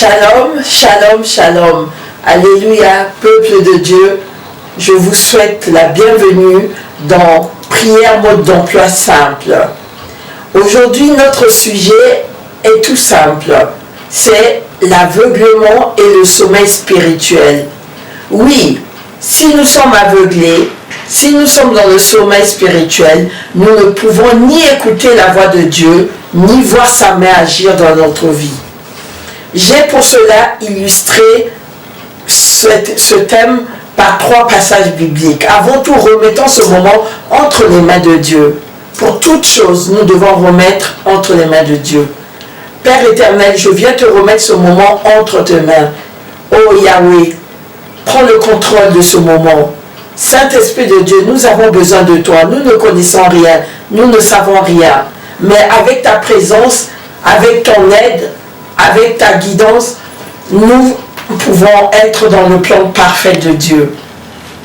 Shalom, shalom, shalom. Alléluia, peuple de Dieu. Je vous souhaite la bienvenue dans Prière mode d'emploi simple. Aujourd'hui, notre sujet est tout simple. C'est l'aveuglement et le sommeil spirituel. Oui, si nous sommes aveuglés, si nous sommes dans le sommeil spirituel, nous ne pouvons ni écouter la voix de Dieu, ni voir sa main agir dans notre vie. J'ai pour cela illustré ce thème par 3 passages bibliques. Avant tout, remettons ce moment entre les mains de Dieu. Pour toute chose, nous devons remettre entre les mains de Dieu. Père éternel, je viens te remettre ce moment entre tes mains. Oh Yahweh, prends le contrôle de ce moment. Saint-Esprit de Dieu, nous avons besoin de toi. Nous ne connaissons rien, nous ne savons rien. Mais avec ta présence, avec ton aide, avec ta guidance, nous pouvons être dans le plan parfait de Dieu.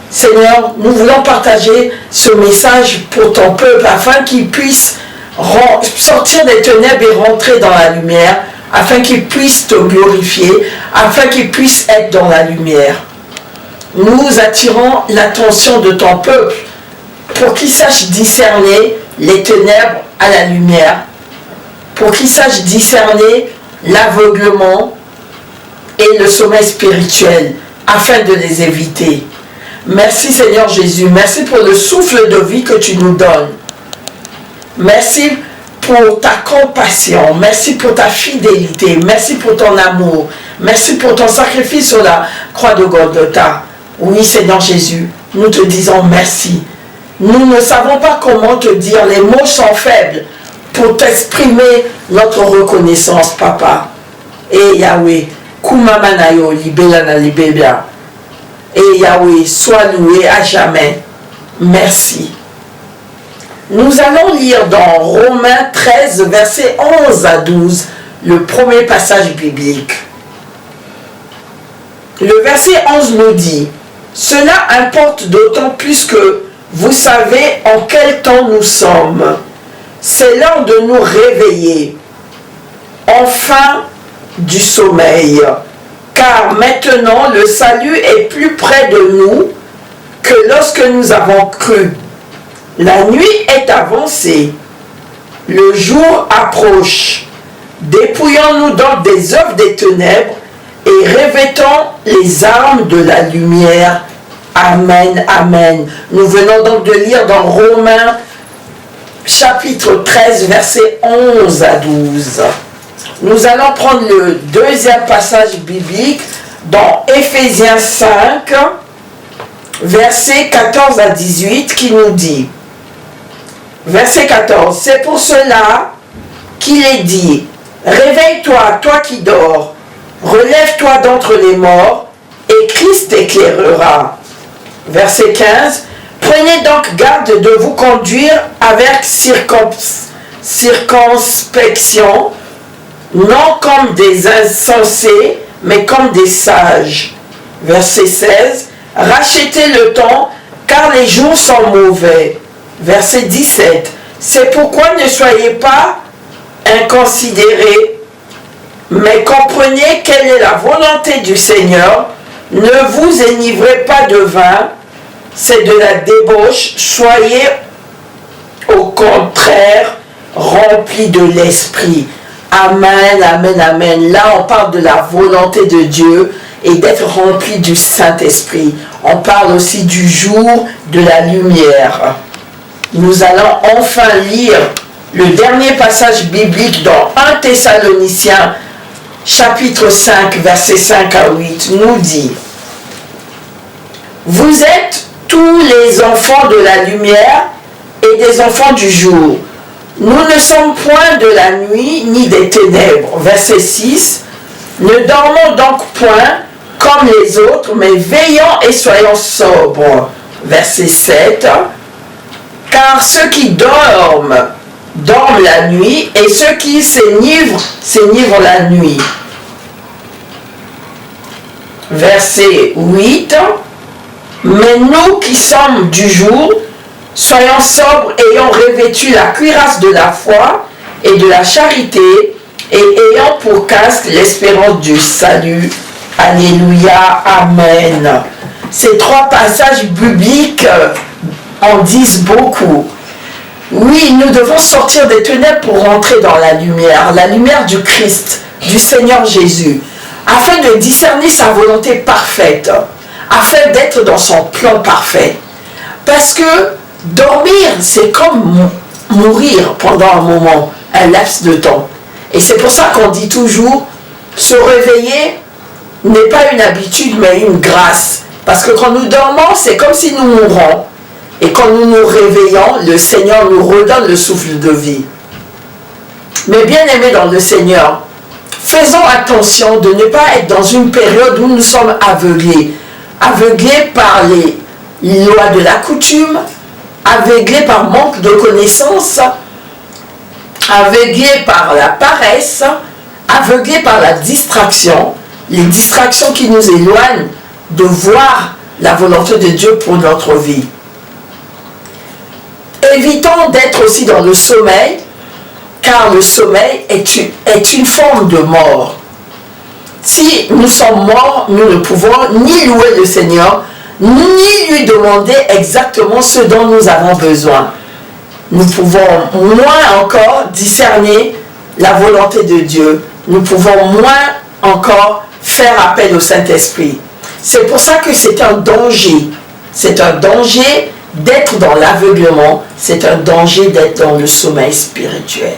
Seigneur, nous voulons partager ce message pour ton peuple afin qu'il puisse sortir des ténèbres et rentrer dans la lumière, afin qu'il puisse te glorifier, afin qu'il puisse être dans la lumière. Nous attirons l'attention de ton peuple pour qu'il sache discerner les ténèbres à la lumière, pour qu'il sache discerner l'aveuglement et le sommeil spirituel, afin de les éviter. Merci Seigneur Jésus, merci pour le souffle de vie que tu nous donnes. Merci pour ta compassion, merci pour ta fidélité, merci pour ton amour, merci pour ton sacrifice sur la croix de Golgotha. Oui Seigneur Jésus, nous te disons merci. Nous ne savons pas comment te dire, les mots sont faibles pour t'exprimer notre reconnaissance, Papa. Et Yahweh, Kumamanayo, Libelana Libebia. Et Yahweh, sois loué à jamais. Merci. Nous allons lire dans Romains 13, versets 11 à 12, le premier passage biblique. Le verset 11 nous dit: « Cela importe d'autant plus que vous savez en quel temps nous sommes. C'est l'heure de nous réveiller, enfin du sommeil. Car maintenant le salut est plus près de nous que lorsque nous avons cru. La nuit est avancée, le jour approche. Dépouillons-nous donc des œuvres des ténèbres et revêtons les armes de la lumière. » Amen, amen. Nous venons donc de lire dans Romains chapitre 13, versets 11 à 12. Nous allons prendre le deuxième passage biblique dans Éphésiens 5, versets 14 à 18, qui nous dit, verset 14, « C'est pour cela qu'il est dit, réveille-toi, toi qui dors, relève-toi d'entre les morts, et Christ t'éclairera. » Verset 15, « Prenez donc garde de vous conduire avec circonspection, non comme des insensés, mais comme des sages. » Verset 16, « Rachetez le temps, car les jours sont mauvais. » Verset 17, « C'est pourquoi ne soyez pas inconsidérés, mais comprenez quelle est la volonté du Seigneur. Ne vous enivrez pas de vin, c'est de la débauche, soyez au contraire remplis de l'esprit. » Amen, amen, amen. Là, on parle de la volonté de Dieu et d'être rempli du Saint-Esprit. On parle aussi du jour de la lumière. Nous allons enfin lire le dernier passage biblique dans 1 Thessaloniciens, chapitre 5, versets 5 à 8, nous dit: « Vous êtes tous les enfants de la lumière et des enfants du jour. Nous ne sommes point de la nuit ni des ténèbres. » Verset 6. « Ne dormons donc point comme les autres, mais veillons et soyons sobres. » Verset 7. « Car ceux qui dorment, dorment la nuit, et ceux qui s'enivrent, s'enivrent la nuit. » Verset 8. « Mais nous qui sommes du jour, soyons sobres, ayant revêtu la cuirasse de la foi et de la charité, et ayant pour casque l'espérance du salut. Alléluia, amen. Ces trois passages bibliques en disent beaucoup. Oui, nous devons sortir des ténèbres pour rentrer dans la lumière du Christ, du Seigneur Jésus, afin de discerner sa volonté parfaite, afin d'être dans son plan parfait. Parce que dormir, c'est comme mourir pendant un moment, un laps de temps. Et c'est pour ça qu'on dit toujours, se réveiller n'est pas une habitude, mais une grâce. Parce que quand nous dormons, c'est comme si nous mourons. Et quand nous nous réveillons, le Seigneur nous redonne le souffle de vie. Mais bien aimés dans le Seigneur, faisons attention de ne pas être dans une période où nous sommes aveuglés. Aveuglés par les lois de la coutume, aveuglés par manque de connaissances, aveuglés par la paresse, aveuglés par la distraction, les distractions qui nous éloignent de voir la volonté de Dieu pour notre vie. Évitons d'être aussi dans le sommeil, car le sommeil est une forme de mort. Si nous sommes morts, nous ne pouvons ni louer le Seigneur, ni lui demander exactement ce dont nous avons besoin. Nous pouvons moins encore discerner la volonté de Dieu. Nous pouvons moins encore faire appel au Saint-Esprit. C'est pour ça que c'est un danger. C'est un danger d'être dans l'aveuglement. C'est un danger d'être dans le sommeil spirituel.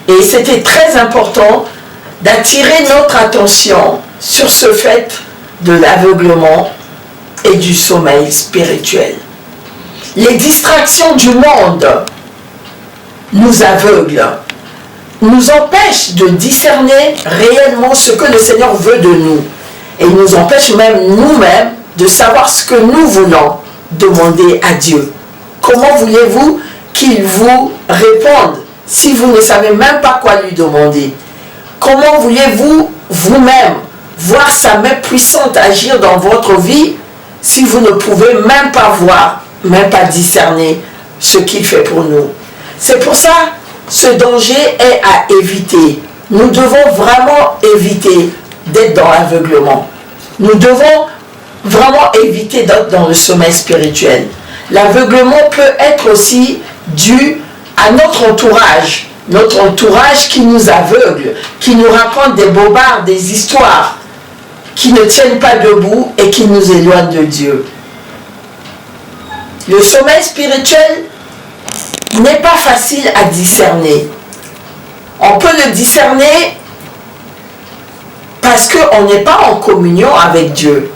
Et c'était très important d'attirer notre attention sur ce fait de l'aveuglement et du sommeil spirituel. Les distractions du monde nous aveuglent, nous empêchent de discerner réellement ce que le Seigneur veut de nous. Et nous empêchent même nous-mêmes de savoir ce que nous voulons demander à Dieu. Comment voulez-vous qu'il vous réponde si vous ne savez même pas quoi lui demander? Comment voulez-vous vous-même voir sa main puissante agir dans votre vie si vous ne pouvez même pas voir, même pas discerner ce qu'il fait pour nous? C'est pour ça ce danger est à éviter. Nous devons vraiment éviter d'être dans l'aveuglement. Nous devons vraiment éviter d'être dans le sommeil spirituel. L'aveuglement peut être aussi dû à notre entourage qui nous aveugle, qui nous raconte des bobards, des histoires qui ne tiennent pas debout et qui nous éloignent de Dieu. Le sommeil spirituel n'est pas facile à discerner. On peut le discerner parce qu'on n'est pas en communion avec Dieu.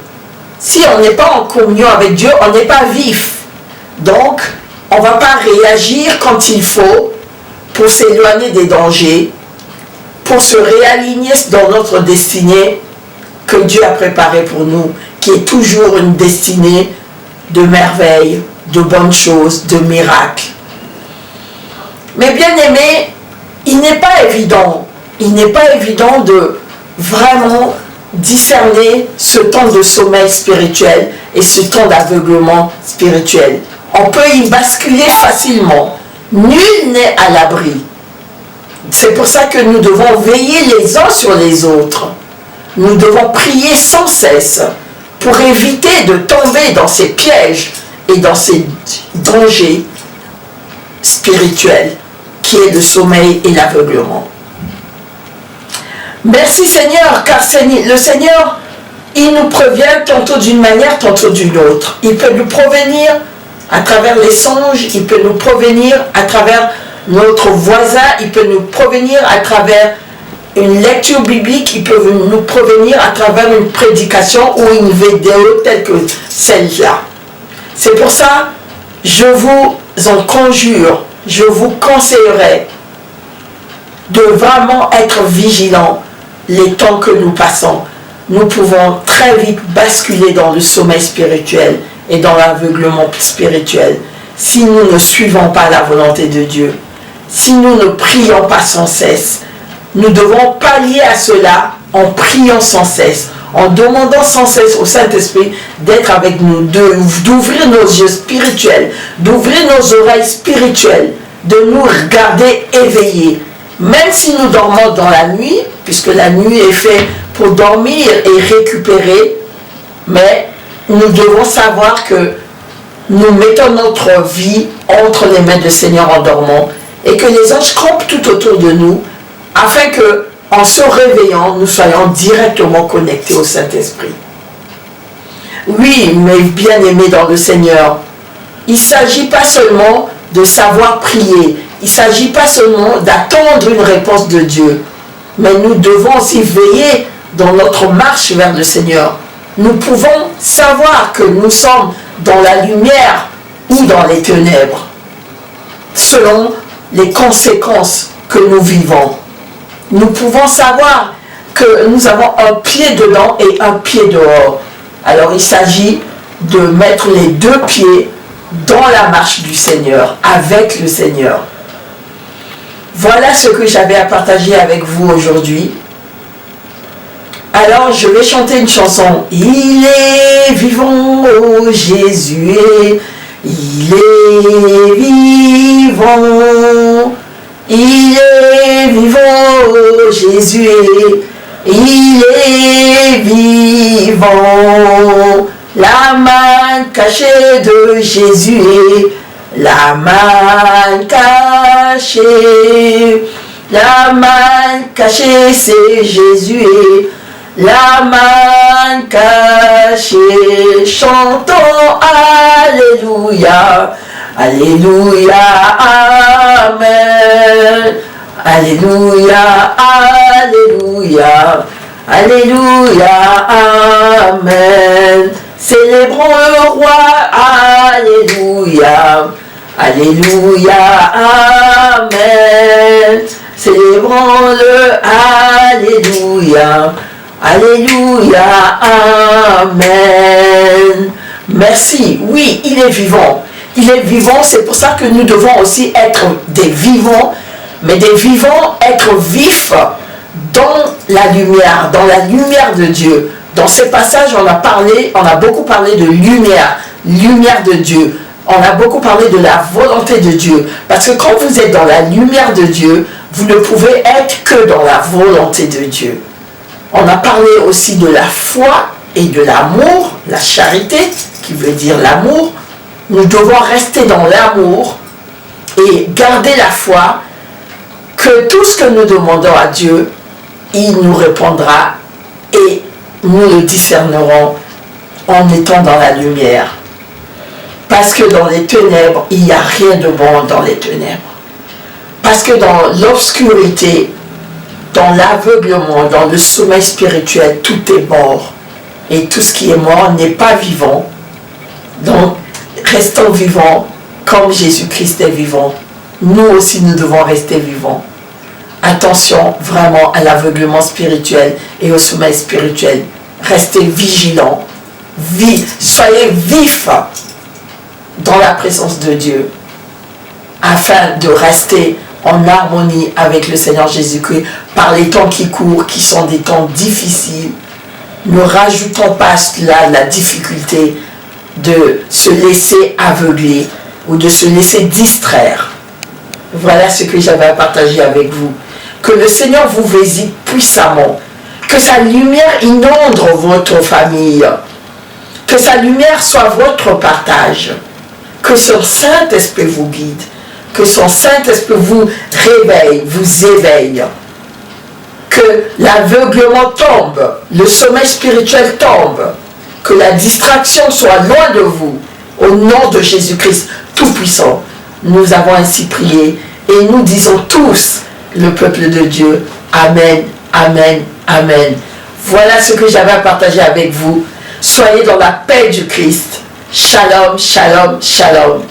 Si on n'est pas en communion avec Dieu, on n'est pas vif. Donc, on ne va pas réagir quand il faut pour s'éloigner des dangers, pour se réaligner dans notre destinée que Dieu a préparée pour nous, qui est toujours une destinée de merveilles, de bonnes choses, de miracles. Mais bien aimé, il n'est pas évident de vraiment discerner ce temps de sommeil spirituel et ce temps d'aveuglement spirituel. On peut y basculer facilement. Nul n'est à l'abri. C'est pour ça que nous devons veiller les uns sur les autres. Nous devons prier sans cesse pour éviter de tomber dans ces pièges et dans ces dangers spirituels qui est le sommeil et l'aveuglement. Merci Seigneur, car le Seigneur, il nous prévient tantôt d'une manière, tantôt d'une autre. Il peut nous prévenir à travers les songes, il peut nous prévenir à travers notre voisin, il peut nous prévenir à travers une lecture biblique, il peut nous prévenir à travers une prédication ou une vidéo telle que celle-là. C'est pour ça, je vous en conjure, je vous conseillerais de vraiment être vigilants les temps que nous passons. Nous pouvons très vite basculer dans le sommeil spirituel et dans l'aveuglement spirituel si nous ne suivons pas la volonté de Dieu, si nous ne prions pas sans cesse. Nous devons pallier à cela en priant sans cesse, en demandant sans cesse au Saint-Esprit d'être avec nous, d'ouvrir nos yeux spirituels, d'ouvrir nos oreilles spirituelles, de nous garder éveillés Même si nous dormons dans la nuit, puisque la nuit est faite pour dormir et récupérer, mais nous devons savoir que nous mettons notre vie entre les mains du Seigneur en dormant et que les anges campent tout autour de nous afin que, en se réveillant, nous soyons directement connectés au Saint-Esprit. Oui, mes bien-aimés dans le Seigneur, il ne s'agit pas seulement de savoir prier, il ne s'agit pas seulement d'attendre une réponse de Dieu, mais nous devons aussi veiller dans notre marche vers le Seigneur. Nous pouvons savoir que nous sommes dans la lumière ou dans les ténèbres, selon les conséquences que nous vivons. Nous pouvons savoir que nous avons un pied dedans et un pied dehors. Alors il s'agit de mettre les deux pieds dans la marche du Seigneur, avec le Seigneur. Voilà ce que j'avais à partager avec vous aujourd'hui. Alors je vais chanter une chanson. Il est vivant, oh Jésus, il est vivant. Il est vivant, oh Jésus, il est vivant. La main cachée de Jésus, la main cachée. La main cachée, c'est Jésus. La main cachée, chantons Alléluia, Alléluia, Amen, Alléluia, Alléluia, Alléluia, Amen. Célébrons le roi, Alléluia, Alléluia, Amen. Célébrons-le, Alléluia, Alléluia, Amen. Merci. Oui, il est vivant. Il est vivant, c'est pour ça que nous devons aussi être des vivants, mais des vivants, être vifs dans la lumière de Dieu. Dans ces passages, on a beaucoup parlé de lumière de Dieu. On a beaucoup parlé de la volonté de Dieu. Parce que quand vous êtes dans la lumière de Dieu, vous ne pouvez être que dans la volonté de Dieu. On a parlé aussi de la foi et de l'amour, la charité, qui veut dire l'amour. Nous devons rester dans l'amour et garder la foi que tout ce que nous demandons à Dieu, il nous répondra et nous le discernerons en étant dans la lumière. Parce que dans les ténèbres, il n'y a rien de bon dans les ténèbres. Parce que dans l'obscurité, dans l'aveuglement, dans le sommeil spirituel, tout est mort. Et tout ce qui est mort n'est pas vivant. Donc, restons vivants comme Jésus-Christ est vivant. Nous aussi, nous devons rester vivants. Attention vraiment à l'aveuglement spirituel et au sommeil spirituel. Restez vigilants. Soyez vifs dans la présence de Dieu afin de rester en harmonie avec le Seigneur Jésus-Christ par les temps qui courent, qui sont des temps difficiles. Ne rajoutons pas à cela la difficulté de se laisser aveugler ou de se laisser distraire. Voilà ce que j'avais à partager avec vous. Que le Seigneur vous visite puissamment. Que sa lumière inonde votre famille. Que sa lumière soit votre partage. Que son Saint-Esprit vous guide. Que son Saint-Esprit vous réveille, vous éveille. Que l'aveuglement tombe, le sommeil spirituel tombe. Que la distraction soit loin de vous. Au nom de Jésus-Christ Tout-Puissant, nous avons ainsi prié et nous disons tous, le peuple de Dieu, Amen, Amen, Amen. Voilà ce que j'avais à partager avec vous. Soyez dans la paix du Christ. Shalom, shalom, shalom.